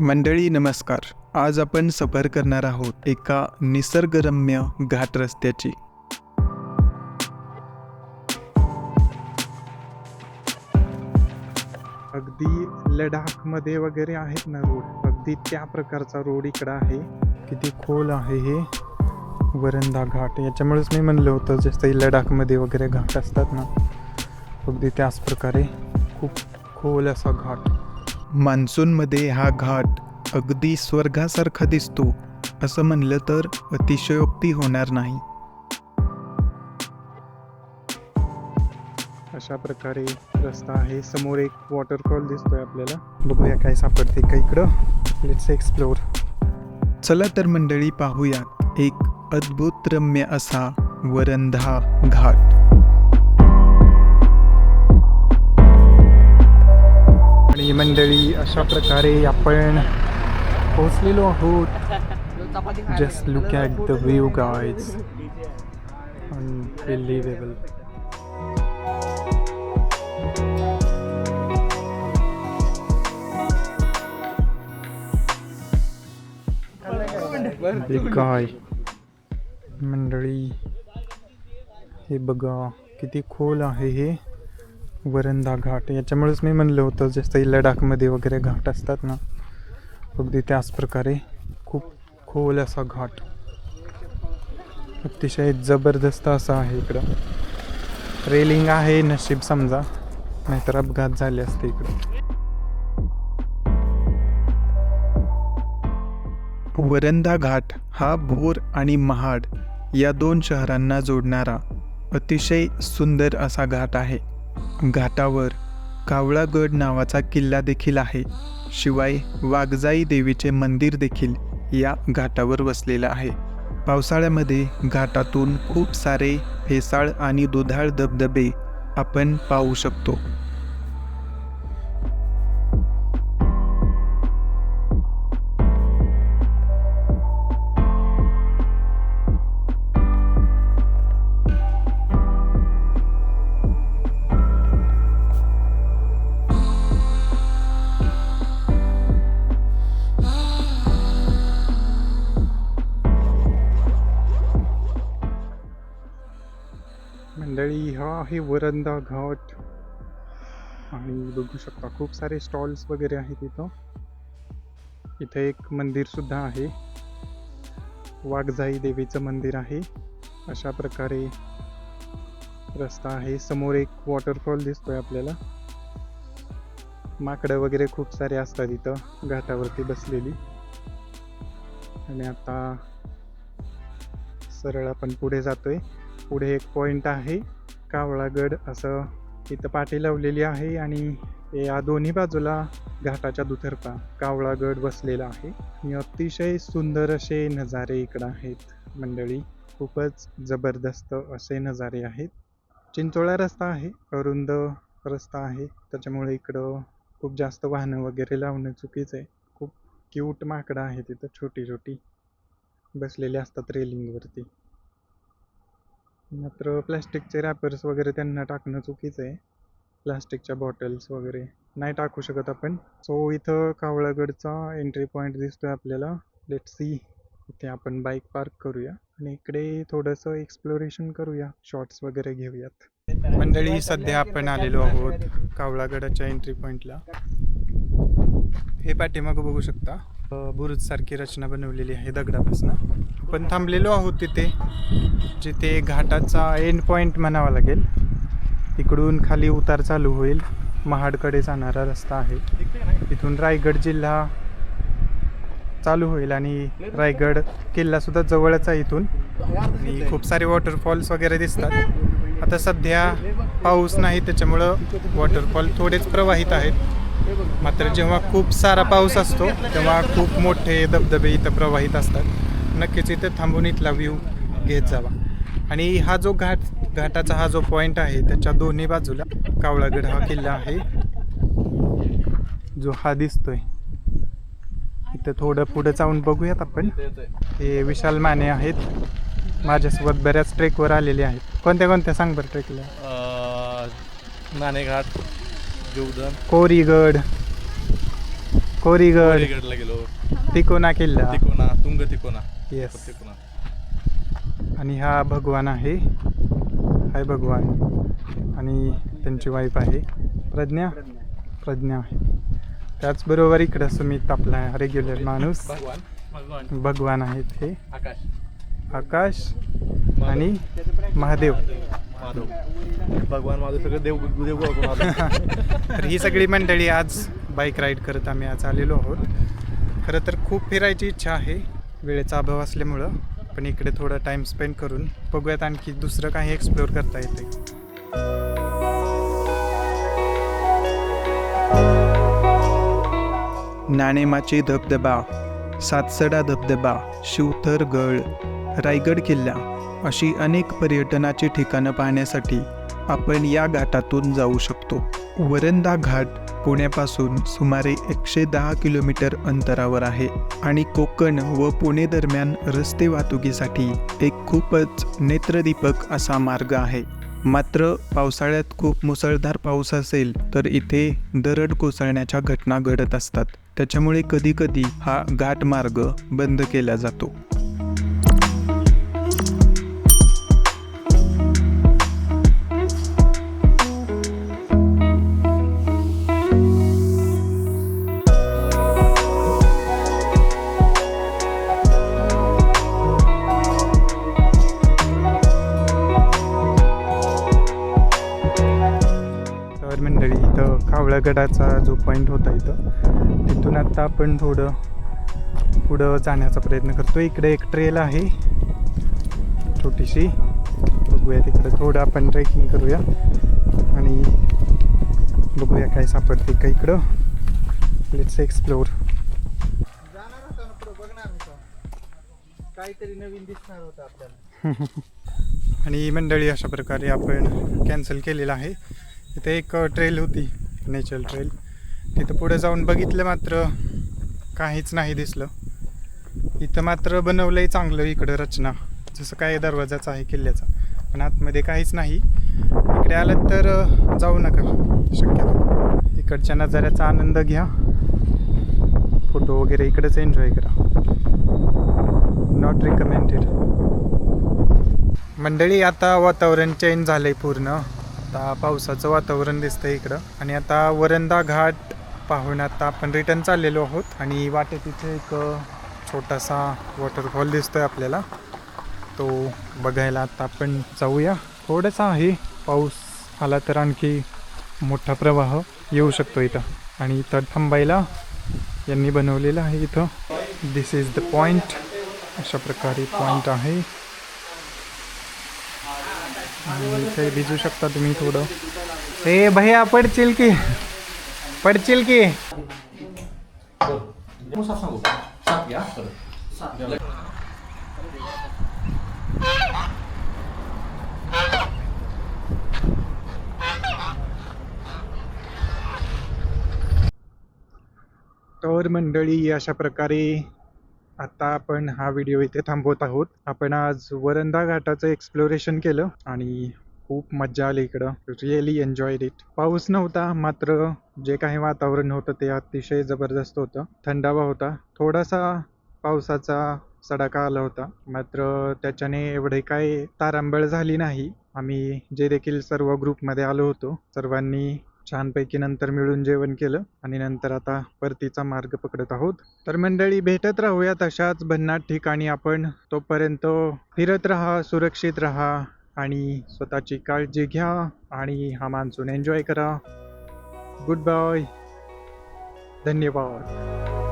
मंडळी नमस्कार. आज आपण सफर करणार आहोत एका निसर्गरम्य घाट रस्त्याची. अगदी लडाखमध्ये वगैरे आहेत ना रोड, अगदी त्या प्रकारचा रोड इकडं आहे. किती खोल आहे हे वरंधा घाट. याच्यामुळेच मी म्हणलं होतं जसं लडाखमध्ये वगैरे घाट असतात ना, अगदी त्याच प्रकारे खूप खोल असा घाट. मान्सूनमध्ये हा घाट अगदी स्वर्गासारखा दिसतो असं म्हणलं तर अतिशयोक्ती होणार नाही. अशा प्रकारे रस्ता आहे. समोर एक वॉटरफॉल दिसतोय आपल्याला. बघूया काय सापडते का इकडं. Let's explore. चला तर मंडळी पाहूया एक अद्भुत रम्य असा वरंधा घाट. आणि मंडळी अशा प्रकारे आपण पोहोचलेलो आहोत. Just look at the view guys. Unbelievable. Big guy. मंडळी हे बघा किती खोल आहे हे वरंधा घाट. याच्यामुळेच मी म्हणलं होतं जसं लडाखमध्ये वगैरे घाट असतात ना, अगदी त्याच प्रकारे खूप खोल असा घाट. अतिशय जबरदस्त असा आहे. इकडं रेलिंग आहे, नशीब समजा, नाहीतर अपघात झाले असते इकडं. वरंधा घाट हा भोर आणि महाड या दोन शहरांना जोडणारा अतिशय सुंदर असा घाट आहे. घाटावर कावळागड नावाचा किल्ला देखील आहे. शिवाय वाघजाई देवीचे मंदिर देखील या घाटावर वसलेलं आहे. पावसाळ्यामध्ये घाटातून खूप सारे फेसाळ आणि दुधाळ धबधबे आपण पाहू शकतो. मंडळी हा आहे वरंधा घाट. आणि बघू शकता खूप सारे स्टॉल्स वगैरे आहेत इथं. इथे एक मंदिर सुद्धा आहे, वाघजाई देवीचं मंदिर आहे. अशा प्रकारे रस्ता आहे. समोर एक वॉटरफॉल दिसतोय आपल्याला. माकडं वगैरे खूप सारे असतात इथं घाटावरती बसलेली. आणि आता सरळ आपण पुढे जातोय. पुढे एक पॉइंट आहे कावळागड असं इथं पाटी लावलेली आहे. आणि या दोन्ही बाजूला घाटाच्या दुतर्फा कावळागड बसलेला आहे. आणि अतिशय सुंदर असे नजारे इकडं आहेत मंडळी. खूपच जबरदस्त असे नजारे आहेत. चिंचोळा रस्ता आहे, अरुंद रस्ता आहे, त्याच्यामुळे इकडं खूप जास्त वाहनं वगैरे लावणं चुकीचं आहे. खूप क्यूट माकडं आहेत इथं, छोटी छोटी बसलेले असतात रेलिंगवरती. मात्र प्लॅस्टिकचे रॅपर्स वगैरे त्यांना टाकणं चुकीचं आहे. प्लॅस्टिकच्या बॉटल्स वगैरे नाही टाकू शकत आपण. सो इथं कावळागडचा एंट्री पॉईंट दिसतोय आपल्याला. Let's see. इथे आपण बाईक पार्क करूया आणि इकडे थोडंसं एक्सप्लोरेशन करूया, शॉट्स वगैरे घेऊयात. मंडळी सध्या आपण आलेलो आहोत कावळागडाच्या एंट्री पॉईंटला. हे पाठीमागं बघू शकता बुरुज सारखी रचना बनवलेली आहे दगडापासून. आपण थांबलेलो आहोत तिथे, जिथे घाटाचा एंड पॉईंट म्हणावा लागेल. इकडून खाली उतार चालू होईल. महाडकडे जाणारा रस्ता आहे. इथून रायगड जिल्हा चालू होईल आणि रायगड किल्ला सुद्धा जवळच आहे इथून. आणि खूप सारे वॉटरफॉल्स वगैरे दिसतात. आता सध्या पाऊस नाही, त्याच्यामुळं वॉटरफॉल थोडेच प्रवाहित आहेत. मात्र जेव्हा खूप सारा पाऊस असतो तेव्हा खूप मोठे धबधबे इथं प्रवाहित असतात. नक्कीच इथं थांबून इथला व्ह्यू घेत जावा. आणि हा जो घाटाचा हा जो पॉईंट आहे त्याच्या दोन्ही बाजूला कावळागड हा किल्ला आहे, जो हा दिसतोय. इथं थोडं पुढे जाऊन बघूयात आपण. हे विशाल माने आहेत माझ्यासोबत, बऱ्याच ट्रेकवर आलेले आहेत. कोणत्या कोणत्या सांग बरं ट्रेकला? नाणेघाट, कोरीगड, कोरीगड, कोरीगडला गेलो, तिकोना किल्ला, तिकोना, तुंग तिकोना. येस. तिकोना. आणि हा भगवान आहे, हाय भगवान, आणि त्यांची वाईफ आहे प्रज्ञा. प्रज्ञा आहे. त्याचबरोबर इकडं सुमित आपला रेग्युलर माणूस भगवान आहेत हे, आकाश आणि महादेव. भगवान माझं सगळं देव देव तर ही सगळी मंडळी आज बाईक राईड करत आम्ही आज आलेलो आहोत. खरं तर खूप फिरायची इच्छा आहे, वेळेचा अभाव असल्यामुळं, पण इकडे थोडा टाईम स्पेंड करून बघूयात आणखी दुसरं काही एक्सप्लोअर करता येते. नाणेमाची धबधबा, सातसडा धबधबा, शिवथरगड, रायगड किल्ला अशी अनेक पर्यटनाची ठिकाणं पाहण्यासाठी आपण या घाटातून जाऊ शकतो. वरंधा घाट पुण्यापासून सुमारे 110 किलोमीटर अंतरावर आहे आणि कोकण व पुणे दरम्यान रस्ते वाहतुकीसाठी एक खूपच नेत्रदीपक असा मार्ग आहे. मात्र पावसाळ्यात खूप मुसळधार पाऊस असेल तर इथे दरड कोसळण्याच्या घटना घडत असतात. त्याच्यामुळे कधीकधी हा घाट मार्ग बंद केला जातो. मंडळी इथं कावळगडाचा जो पॉईंट होता इथं, तिथून आता आपण थोडं पुढं जाण्याचा प्रयत्न करतो. इकडे एक ट्रेल आहे छोटीशी, बघूया तिकडे थोडं आपण ट्रेकिंग करूया आणि बघूया काय सापडते का इकडं. Let's explore. काहीतरी नवीन दिसणार होतं आपल्याला. आणि मंडळी अशा प्रकारे आपण कॅन्सल केलेलं आहे. इथे एक ट्रेल होती, नेचर ट्रेल, तिथं पुढे जाऊन बघितलं मात्र काहीच नाही दिसलं. इथं मात्र बनवलंय चांगलं इकडं रचना, जसं काय दरवाजाचा आहे किल्ल्याचा, पण आतमध्ये काहीच नाही. इकडे आलं तर जाऊ नका शक्यतो. इकडच्या नजाऱ्याचा आनंद घ्या, फोटो वगैरे इकडेच एन्जॉय करा. Not recommended. मंडळी आता वातावरण चेंज झालंय पूर्ण, आता पावसाचं वातावरण दिसतंय इकडं. आणि आता वरंधा घाट पाहून आता आपण रिटर्न चाललेलो आहोत. आणि वाटेत इथे एक छोटासा वॉटरफॉल दिसतोय आपल्याला, तो बघायला आता आपण जाऊया. थोडासा आहे, पाऊस आला तर आणखी मोठा प्रवाह येऊ शकतो इथं. आणि इथं थांबायला यांनी बनवलेलं आहे इथं. दिस इज द पॉईंट, अशा प्रकारे पॉईंट आहे. आणि इथे भिजू शकता तुम्ही थोडं. ए भैया पडचिल की, पडचिल की. तर मंडळी अशा प्रकारे आता आपण हा व्हिडिओ इथे थांबवत आहोत. आपण आज वरंधा घाटाचं एक्सप्लोरेशन केलं आणि खूप मज्जा आली इकडं. Really enjoyed it. पाऊस नव्हता, मात्र जे काही वातावरण होतं ते अतिशय जबरदस्त होतं. थंडावा होता, थोडासा पावसाचा सडाका आला होता, मात्र त्याच्याने एवढे काही तारांबळ झाली नाही. आम्ही जे देखील सर्व ग्रुपमध्ये आलो होतो, सर्वांनी छानपैकी नंतर मिळून जेवण केलं आणि नंतर आता परतीचा मार्ग पकडत आहोत. तर मंडळी भेटत राहूयात अशाच भन्नाट ठिकाणी आपण. तोपर्यंत फिरत राहा, सुरक्षित राहा आणि स्वतःची काळजी घ्या आणि हा मान्सून एन्जॉय करा. गुड बाय, धन्यवाद.